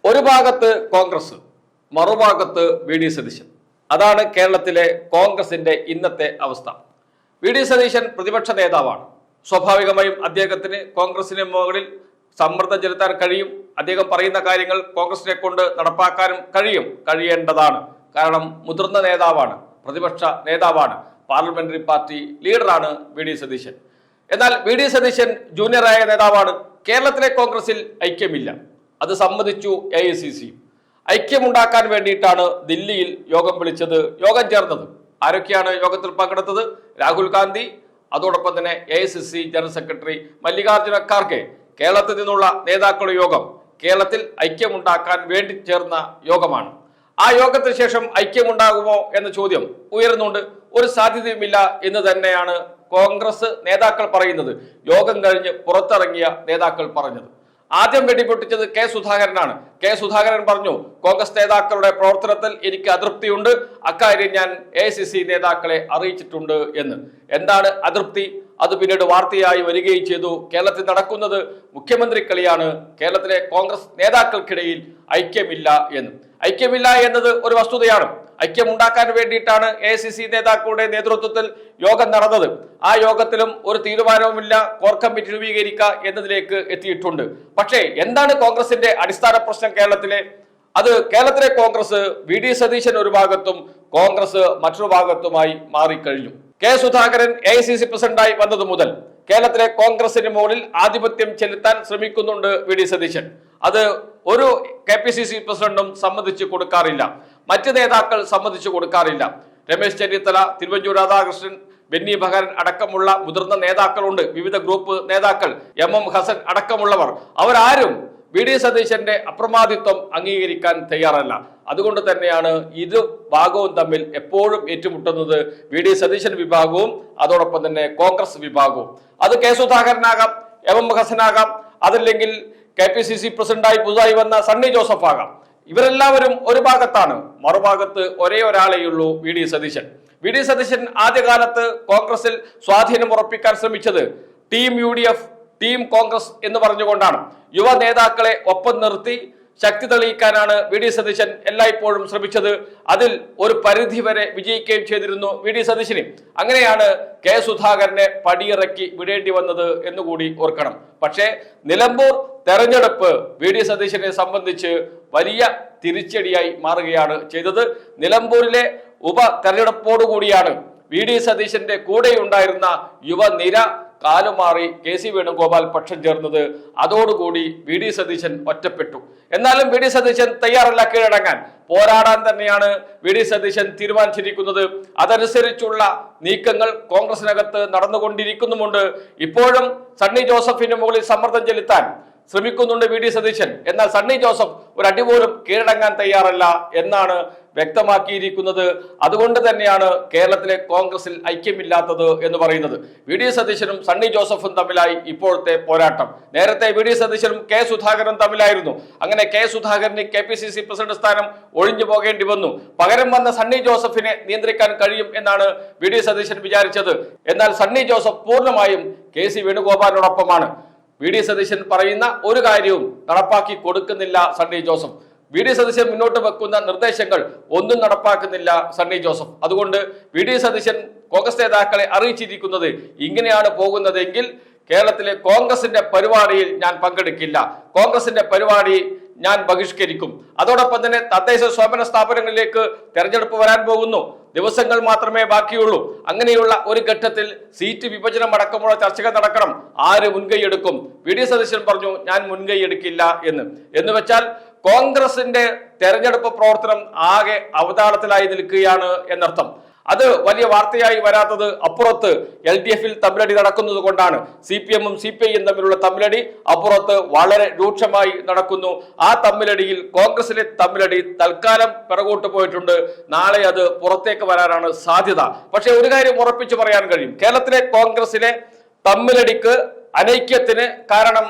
ഒരു ഭാഗത്ത് കോൺഗ്രസ്, മറുഭാഗത്ത് വി ഡി സതീശൻ. അതാണ് കേരളത്തിലെ കോൺഗ്രസിന്റെ ഇന്നത്തെ അവസ്ഥ. വി ഡി സതീശൻ പ്രതിപക്ഷ നേതാവാണ്. സ്വാഭാവികമായും അദ്ദേഹത്തിന് കോൺഗ്രസിന് മുകളിൽ സമ്മർദ്ദം ചെലുത്താൻ കഴിയും. അദ്ദേഹം പറയുന്ന കാര്യങ്ങൾ കോൺഗ്രസിനെ കൊണ്ട് നടപ്പാക്കാനും കഴിയേണ്ടതാണ്. കാരണം മുതിർന്ന നേതാവാണ്, പ്രതിപക്ഷ നേതാവാണ്, പാർലമെന്ററി പാർട്ടി ലീഡറാണ് വി ഡി സതീശൻ. എന്നാൽ വി ഡി സതീശൻ ജൂനിയറായ നേതാവാണ്. കേരളത്തിലെ കോൺഗ്രസിൽ ഐക്യമില്ല. അത് സമ്മതിച്ചു AICC. ഐക്യമുണ്ടാക്കാൻ വേണ്ടിയിട്ടാണ് ദില്ലിയിൽ യോഗം വിളിച്ചത്, യോഗം ചേർന്നത്. ആരൊക്കെയാണ് യോഗത്തിൽ പങ്കെടുത്തത്? രാഹുൽ ഗാന്ധി, അതോടൊപ്പം തന്നെ AICC general secretary Mallikarjuna Kharge. കേരളത്തിൽ നിന്നുള്ള നേതാക്കളുടെ യോഗം കേരളത്തിൽ ഐക്യമുണ്ടാക്കാൻ വേണ്ടി ചേർന്ന യോഗമാണ്. ആ യോഗത്തിന് ശേഷം ഐക്യമുണ്ടാകുമോ എന്ന ചോദ്യം ഉയർന്നുകൊണ്ട് ഒരു സാധ്യതയുമില്ല എന്ന് തന്നെയാണ് കോൺഗ്രസ് നേതാക്കൾ പറയുന്നത്. യോഗം കഴിഞ്ഞ് പുറത്തിറങ്ങിയ നേതാക്കൾ പറഞ്ഞത്. ആദ്യം വെടിപൊട്ടിച്ചത് കെ സുധാകരനാണ്. കെ സുധാകരൻ പറഞ്ഞു, കോൺഗ്രസ് നേതാക്കളുടെ പ്രവർത്തനത്തിൽ എനിക്ക് അതൃപ്തിയുണ്ട്, അക്കാര്യം ഞാൻ AICC നേതാക്കളെ അറിയിച്ചിട്ടുണ്ട് എന്ന്. എന്താണ് അതൃപ്തി? അത് പിന്നീട് വാർത്തയായി വരികയും ചെയ്തു. കേരളത്തിൽ നടക്കുന്നത് മുഖ്യമന്ത്രി കളിയാണ്. കേരളത്തിലെ കോൺഗ്രസ് നേതാക്കൾക്കിടയിൽ ഐക്യമില്ല എന്ന്. ഐക്യമില്ല എന്നത് ഒരു വസ്തുതയാണ്. ഐക്യമുണ്ടാക്കാൻ വേണ്ടിയിട്ടാണ് AICC നേതാക്കളുടെ നേതൃത്വത്തിൽ യോഗം നടന്നത്. ആ യോഗത്തിലും ഒരു തീരുമാനവുമില്ല, കോർ കമ്മിറ്റി രൂപീകരിക്കുക എന്നതിലേക്ക് എത്തിയിട്ടുണ്ട്. പക്ഷേ എന്താണ് കോൺഗ്രസിന്റെ അടിസ്ഥാന പ്രശ്നം കേരളത്തിലെ? അത് കേരളത്തിലെ കോൺഗ്രസ് വി ഡി സതീശൻ ഒരു ഭാഗത്തും കോൺഗ്രസ് മറ്റൊരു ഭാഗത്തുമായി മാറിക്കഴിഞ്ഞു. കെ സുധാകരൻ AICC പ്രസിഡന്റായി വന്നത് മുതൽ കേരളത്തിലെ കോൺഗ്രസിന് മുകളിൽ ആധിപത്യം ചെലുത്താൻ ശ്രമിക്കുന്നുണ്ട് വി ഡി സതീശൻ. അത് ഒരു KPCC പ്രസിഡന്റും സമ്മതിച്ചു കൊടുക്കാറില്ല, മറ്റ് നേതാക്കൾ സമ്മതിച്ചു കൊടുക്കാറില്ല. രമേശ് ചെന്നിത്തല, തിരുവഞ്ചൂർ രാധാകൃഷ്ണൻ, ബെന്നി ബെഹനാൻ അടക്കമുള്ള മുതിർന്ന നേതാക്കളുണ്ട്, വിവിധ ഗ്രൂപ്പ് നേതാക്കൾ, MM ഹസൻ അടക്കമുള്ളവർ. അവരാരും വി ഡി സതീശന്റെ അപ്രമാദിത്വം അംഗീകരിക്കാൻ തയ്യാറല്ല. അതുകൊണ്ട് തന്നെയാണ് ഇരു ഭാഗവും തമ്മിൽ എപ്പോഴും ഏറ്റുമുട്ടുന്നത്. വി ഡി സതീശൻ വിഭാഗവും അതോടൊപ്പം തന്നെ കോൺഗ്രസ് വിഭാഗവും. അത് കെ സുധാകരനാകാം, MM ഹസനാകാം, അതല്ലെങ്കിൽ KPCC പ്രസിഡന്റായി പുതുതായി വന്ന സണ്ണി ജോസഫ് ആകാം. ഇവരെല്ലാവരും ഒരു ഭാഗത്താണ്. മറുഭാഗത്ത് ഒരേ ഒരാളെയുള്ളൂ, V D Satheesan. V D Satheesan ആദ്യകാലത്ത് കോൺഗ്രസിൽ സ്വാധീനം ഉറപ്പിക്കാൻ ശ്രമിച്ചത് ടീം UDF, ടീം കോൺഗ്രസ് എന്ന് പറഞ്ഞുകൊണ്ടാണ്. യുവ നേതാക്കളെ ഒപ്പം നിർത്തി ശക്തി തെളിയിക്കാനാണ് വി ഡി സതീശൻ എല്ലായ്പ്പോഴും ശ്രമിച്ചത്. അതിൽ ഒരു പരിധി വരെ വിജയിക്കുകയും ചെയ്തിരുന്നു വി ഡി സതീശന്. അങ്ങനെയാണ് കെ സുധാകരനെ പടിയിറക്കി വിടേണ്ടി വന്നത് എന്നുകൂടി ഓർക്കണം. പക്ഷേ നിലമ്പൂർ തെരഞ്ഞെടുപ്പ് വി ഡി സതീശനെ സംബന്ധിച്ച് വലിയ തിരിച്ചടിയായി മാറുകയാണ് ചെയ്തത്. നിലമ്പൂരിലെ ഉപ തെരഞ്ഞെടുപ്പോടുകൂടിയാണ് വി ഡി സതീശന്റെ കൂടെയുണ്ടായിരുന്ന യുവനിര കാലുമാറി KC വേണുഗോപാൽ പക്ഷം ചേർന്നത്. അതോടുകൂടി വി ഡി സതീശൻ ഒറ്റപ്പെട്ടു. എന്നാലും വി ഡി സതീശൻ തയ്യാറല്ല കീഴടങ്ങാൻ. പോരാടാൻ തന്നെയാണ് വി ഡി സതീശൻ തീരുമാനിച്ചിരിക്കുന്നത്. അതനുസരിച്ചുള്ള നീക്കങ്ങൾ കോൺഗ്രസിനകത്ത് നടന്നുകൊണ്ടിരിക്കുന്നുമുണ്ട്. ഇപ്പോഴും സണ്ണി ജോസഫിന് മുകളിൽ സമ്മർദ്ദം ചെലുത്താൻ ശ്രമിക്കുന്നുണ്ട് വി ഡി സതീശൻ. എന്നാൽ സണ്ണി ജോസഫ് ഒരു അടിപോലും കീഴടങ്ങാൻ തയ്യാറല്ല എന്നാണ് വ്യക്തമാക്കിയിരിക്കുന്നത്. അതുകൊണ്ട് തന്നെയാണ് കേരളത്തിലെ കോൺഗ്രസിൽ ഐക്യമില്ലാത്തത് എന്ന് പറയുന്നത്. വി ഡി സതീശനും സണ്ണി ജോസഫും തമ്മിലായി ഇപ്പോഴത്തെ പോരാട്ടം. നേരത്തെ വി ഡി സതീശനും കെ സുധാകരനും തമ്മിലായിരുന്നു. അങ്ങനെ കെ സുധാകരന് KPCC പ്രസിഡന്റ് സ്ഥാനം ഒഴിഞ്ഞു പോകേണ്ടി വന്നു. പകരം വന്ന സണ്ണി ജോസഫിനെ നിയന്ത്രിക്കാൻ കഴിയും എന്നാണ് വി ഡി സതീശൻ വിചാരിച്ചത്. എന്നാൽ സണ്ണി ജോസഫ് പൂർണ്ണമായും KC വേണുഗോപാലിനോടൊപ്പമാണ്. വി ഡി സതീശൻ പറയുന്ന ഒരു കാര്യവും നടപ്പാക്കി കൊടുക്കുന്നില്ല സണ്ണി ജോസഫ്. വി ഡി സതീശൻ മുന്നോട്ട് വെക്കുന്ന നിർദ്ദേശങ്ങൾ ഒന്നും നടപ്പാക്കുന്നില്ല സണ്ണി ജോസഫ്. അതുകൊണ്ട് വി ഡി സതീശൻ കോൺഗ്രസ് നേതാക്കളെ അറിയിച്ചിരിക്കുന്നത്, ഇങ്ങനെയാണ് പോകുന്നതെങ്കിൽ കേരളത്തിലെ കോൺഗ്രസിന്റെ പരിപാടിയിൽ ഞാൻ പങ്കെടുക്കില്ല, കോൺഗ്രസിന്റെ പരിപാടി ഞാൻ ബഹിഷ്കരിക്കും. അതോടൊപ്പം തന്നെ തദ്ദേശ സ്വയംഭരണ സ്ഥാപനങ്ങളിലേക്ക് തെരഞ്ഞെടുപ്പ് വരാൻ പോകുന്നു, ദിവസങ്ങൾ മാത്രമേ ബാക്കിയുള്ളൂ. അങ്ങനെയുള്ള ഒരു ഘട്ടത്തിൽ സീറ്റ് വിഭജനം അടക്കമുള്ള ചർച്ചകൾ നടക്കണം. ആര് മുൻകൈ എടുക്കും? വി ഡി സതീശൻ പറഞ്ഞു, ഞാൻ മുൻകൈ എടുക്കില്ല എന്ന് വെച്ചാൽ കോൺഗ്രസിന്റെ തെരഞ്ഞെടുപ്പ് പ്രവർത്തനം ആകെ അവതാളത്തിലായി നിൽക്കുകയാണ് എന്നർത്ഥം. അത് വലിയ വാർത്തയായി വരാത്തത് അപ്പുറത്ത് LDF-ൽ തമ്മിലടി നടക്കുന്നത് കൊണ്ടാണ്. CPM-ഉം CPI-യും തമ്മിലുള്ള തമ്മിലടി അപ്പുറത്ത് വളരെ രൂക്ഷമായി നടക്കുന്നു. ആ തമ്മിലടിയിൽ കോൺഗ്രസിലെ തമ്മിലടി തൽക്കാലം പിറകോട്ട് പോയിട്ടുണ്ട്. നാളെ അത് പുറത്തേക്ക് വരാനാണ് സാധ്യത. പക്ഷെ ഒരു കാര്യം ഉറപ്പിച്ചു പറയാൻ കഴിയും, കേരളത്തിലെ കോൺഗ്രസിലെ തമ്മിലടിക്ക്, അനൈക്യത്തിന് കാരണം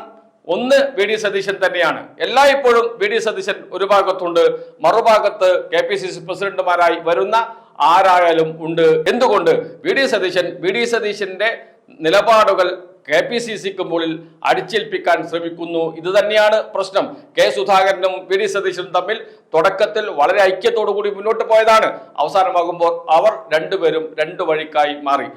ഒന്ന് വി ഡി സതീശൻ തന്നെയാണ്. എല്ലായ്പ്പോഴും വി ഡി സതീശൻ ഒരു ഭാഗത്തുണ്ട്, മറുഭാഗത്ത് KPCC പ്രസിഡന്റുമാരായി വരുന്ന ആരായാലും ഉണ്ട്. എന്തുകൊണ്ട്? വി ഡി സതീശന്റെ നിലപാടുകൾ KPCCക്ക് മുകളിൽ അടിച്ചേൽപ്പിക്കാൻ ശ്രമിക്കുന്നു. ഇത് തന്നെയാണ് പ്രശ്നം. കെ സുധാകരനും വി.ഡി. സതീശനും തമ്മിൽ തുടക്കത്തിൽ വളരെ ഐക്യത്തോടുകൂടി മുന്നോട്ട് പോയതാണ്. അവസാനമാകുമ്പോൾ അവർ രണ്ടുപേരും രണ്ടു വഴിക്കായി മാറി.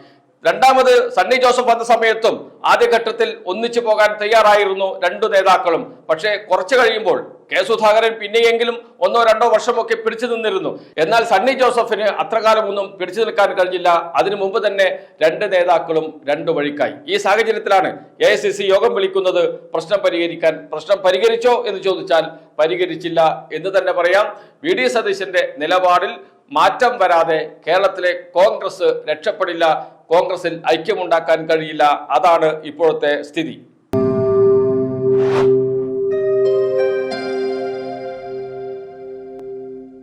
രണ്ടാമത് സണ്ണി ജോസഫ് വന്ന സമയത്തും ആദ്യഘട്ടത്തിൽ ഒന്നിച്ചു പോകാൻ തയ്യാറായിരുന്നു രണ്ടു നേതാക്കളും. പക്ഷേ കുറച്ചു കഴിയുമ്പോൾ കെ സുധാകരൻ പിന്നെയെങ്കിലും 1-2 വർഷമൊക്കെ പിടിച്ചു നിന്നിരുന്നു. എന്നാൽ സണ്ണി ജോസഫിന് അത്രകാലമൊന്നും പിടിച്ചു നിൽക്കാൻ കഴിഞ്ഞില്ല. അതിനു മുമ്പ് തന്നെ രണ്ട് നേതാക്കളും രണ്ടു വഴിക്കായി. ഈ സാഹചര്യത്തിലാണ് AICC യോഗം വിളിക്കുന്നത് പ്രശ്നം പരിഹരിക്കാൻ. പ്രശ്നം പരിഹരിച്ചോ എന്ന് ചോദിച്ചാൽ പരിഹരിച്ചില്ല എന്ന് തന്നെ പറയാം. വി.ഡി. സതീശന്റെ നിലപാടിൽ മാറ്റം വരാതെ കേരളത്തിലെ കോൺഗ്രസ് രക്ഷപ്പെടില്ല. കോൺഗ്രസിൽ ഐക്യമുണ്ടാക്കാൻ കഴിയില്ല. അതാണ് ഇപ്പോഴത്തെ സ്ഥിതി.